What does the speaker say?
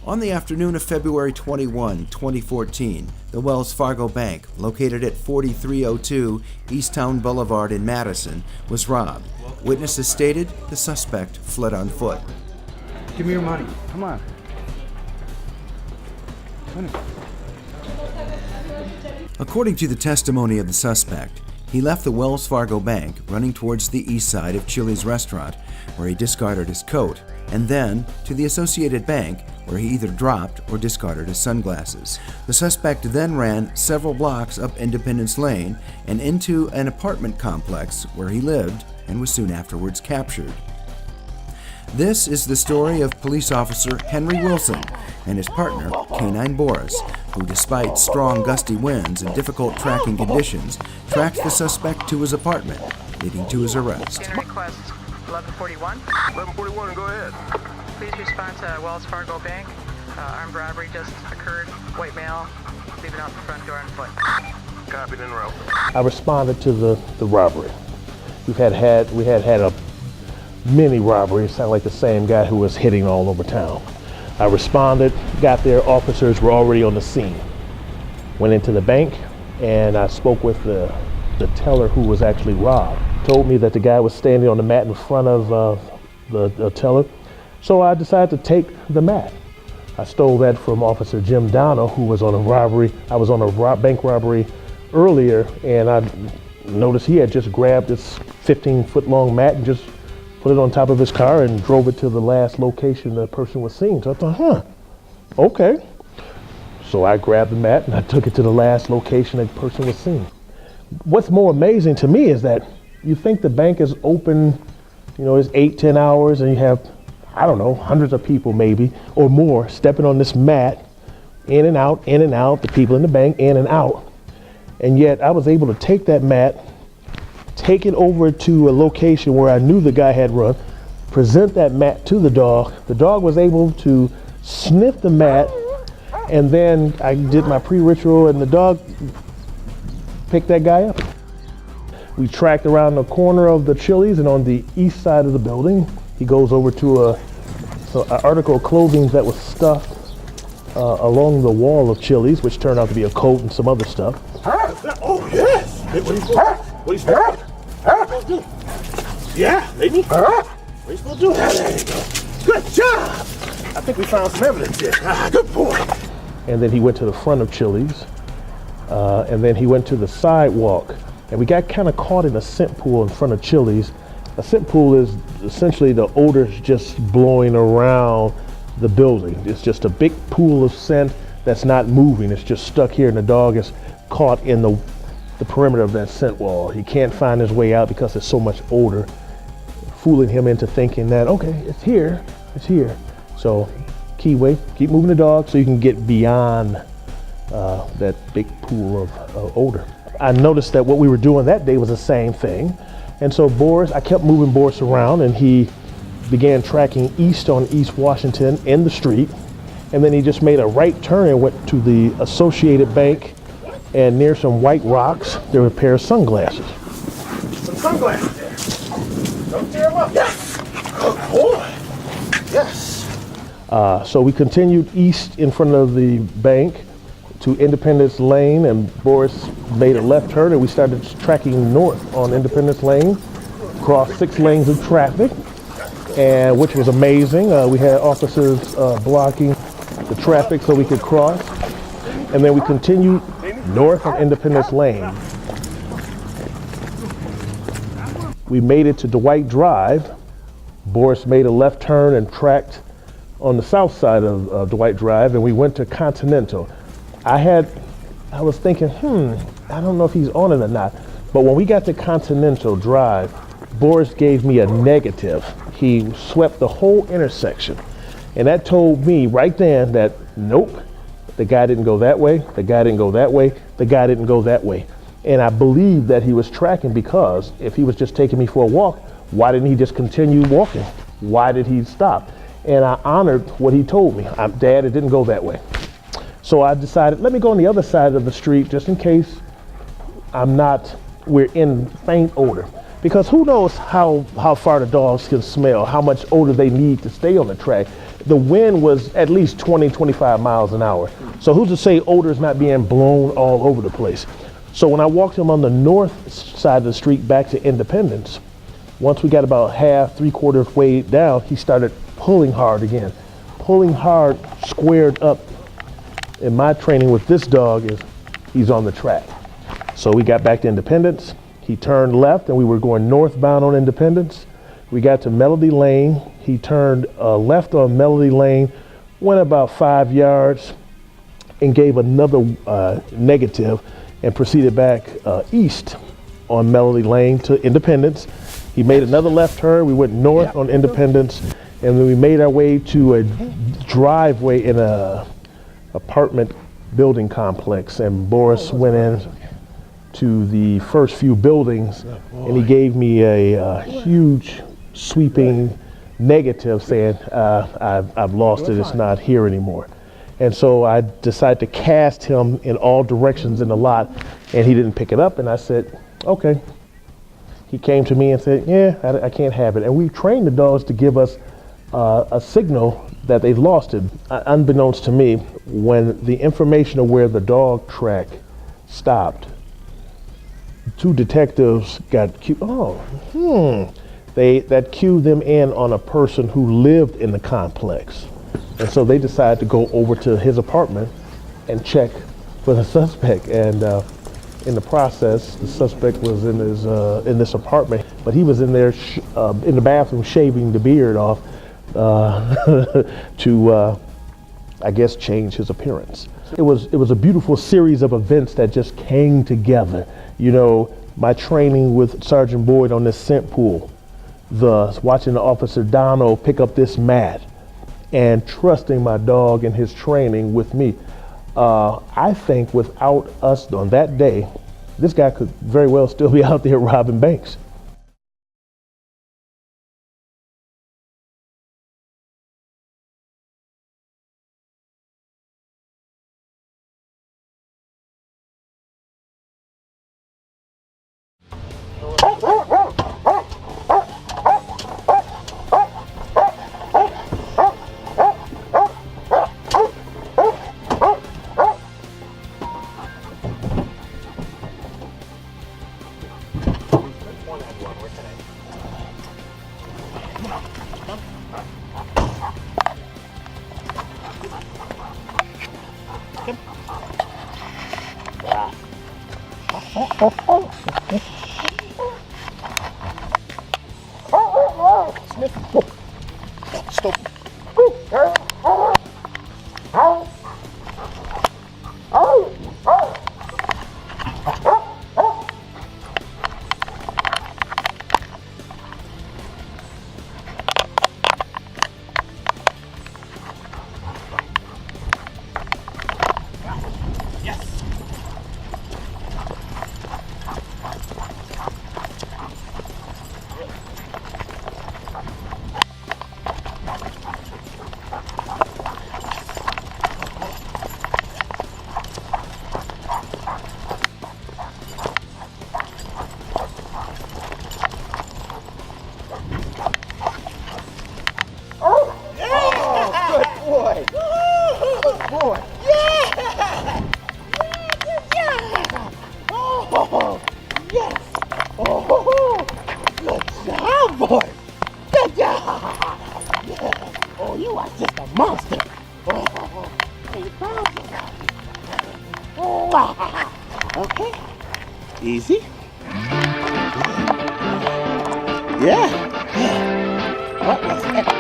On the afternoon of February 21, 2014, the Wells Fargo Bank, located at 4302 Easttown Boulevard in Madison, was robbed. Witnesses stated the suspect fled on foot. Give me your money. Come on. According to the testimony of the suspect, he left the Wells Fargo Bank running towards the east side of Chili's restaurant, where he discarded his coat, and then to the Associated Bank, where he either dropped or discarded his sunglasses. The suspect then ran several blocks up Independence Lane and into an apartment complex where he lived and was soon afterwards captured. This is the story of police officer Henry Wilson and his partner, Canine Boris, who despite strong gusty winds and difficult tracking conditions, tracked the suspect to his apartment, leading to his arrest. Request 1141. 1141, go ahead. Please respond to Wells Fargo Bank. Armed robbery just occurred. White male leaving out the front door on foot. Copied en route. I responded to the robbery. We had a many robberies, sound like the same guy who was hitting all over town. I responded, got there, officers were already on the scene. Went into the bank and I spoke with the teller who was actually robbed. Told me that the guy was standing on the mat in front of the teller. So I decided to take the mat. I stole that from Officer Jim Downer, who was on a robbery. I was on a bank robbery earlier, and I noticed he had just grabbed this 15-foot long mat and just put it on top of his car and drove it to the last location the person was seen. So I thought, okay. So I grabbed the mat and I took it to the last location that person was seen. What's more amazing to me is that you think the bank is open, it's 8-10 hours and you have, I don't know, hundreds of people maybe or more stepping on this mat, in and out, the people in the bank, in and out. And yet I was able to take that mat, take it over to a location where I knew the guy had run, present that mat to the dog. The dog was able to sniff the mat, and then I did my pre-ritual and the dog picked that guy up. We tracked around the corner of the Chili's, and on the east side of the building, he goes over to an article of clothing that was stuffed along the wall of Chili's, which turned out to be a coat and some other stuff. Oh, yes! What are you supposed to do? Yeah, lady. What are you supposed to do? There you go. Good job! I think we found some evidence here. Good boy. And then he went to the front of Chili's, and then he went to the sidewalk, and we got kind of caught in a scent pool in front of Chili's. A scent pool is essentially the odors just blowing around the building. It's just a big pool of scent that's not moving. It's just stuck here, and the dog is caught in the perimeter of that scent wall. He can't find his way out because there's so much odor, fooling him into thinking that, okay, it's here. So keep moving the dog so you can get beyond that big pool of odor. I noticed that what we were doing that day was the same thing. And so I kept moving Boris around, and he began tracking east on East Washington in the street. And then he just made a right turn and went to the Associated Bank, and near some white rocks, there were a pair of sunglasses. Some sunglasses there. Don't tear them up. Yes! Good boy. Yes. So we continued east in front of the bank to Independence Lane, and Boris made a left turn, and we started tracking north on Independence Lane, crossed 6 lanes of traffic, and which was amazing. We had officers blocking the traffic so we could cross, and then we continued north of Independence Lane. We made it to Dwight Drive. Boris made a left turn and tracked on the south side of Dwight Drive, and we went to Continental. I was thinking, I don't know if he's on it or not, but when we got to Continental Drive, Boris gave me a negative. He swept the whole intersection, and that told me right then that nope, the guy didn't go that way, the guy didn't go that way, the guy didn't go that way. And I believe that he was tracking, because if he was just taking me for a walk, why didn't he just continue walking? Why did he stop? And I honored what he told me. Dad, it didn't go that way. So I decided, let me go on the other side of the street just in case we're in faint odor. Because who knows how far the dogs can smell, how much odor they need to stay on the track. the wind was at least 20, 25 miles an hour. So who's to say odor's not being blown all over the place? So when I walked him on the north side of the street back to Independence, once we got about half, 3/4 way down, he started pulling hard again. Pulling hard, squared up. And my training with this dog is he's on the track. So we got back to Independence. He turned left and we were going northbound on Independence. We got to Melody Lane. He turned left on Melody Lane, went about 5 yards and gave another negative and proceeded back east on Melody Lane to Independence. He made another left turn. We went north on Independence, and then we made our way to a driveway in a apartment building complex, and Boris went in to the first few buildings, and he gave me a huge sweeping negative saying, I've lost it, it's not here anymore. And so I decided to cast him in all directions in the lot, and he didn't pick it up, and I said, okay. He came to me and said, yeah, I can't have it. And we trained the dogs to give us a signal that they've lost it. Unbeknownst to me, when the information of where the dog track stopped, 2 detectives got that cued them in on a person who lived in the complex. And so they decided to go over to his apartment and check for the suspect. And in the process, the suspect was in his in this apartment, but he was in there in the bathroom shaving the beard off to, I guess, change his appearance. It was a beautiful series of events that just came together. You know, my training with Sergeant Boyd on this scent pool, watching the Officer Dono pick up this mat, and trusting my dog and his training with me. I think without us on that day, this guy could very well still be out there robbing banks. Stop. Okay. Easy. Yeah. What was that?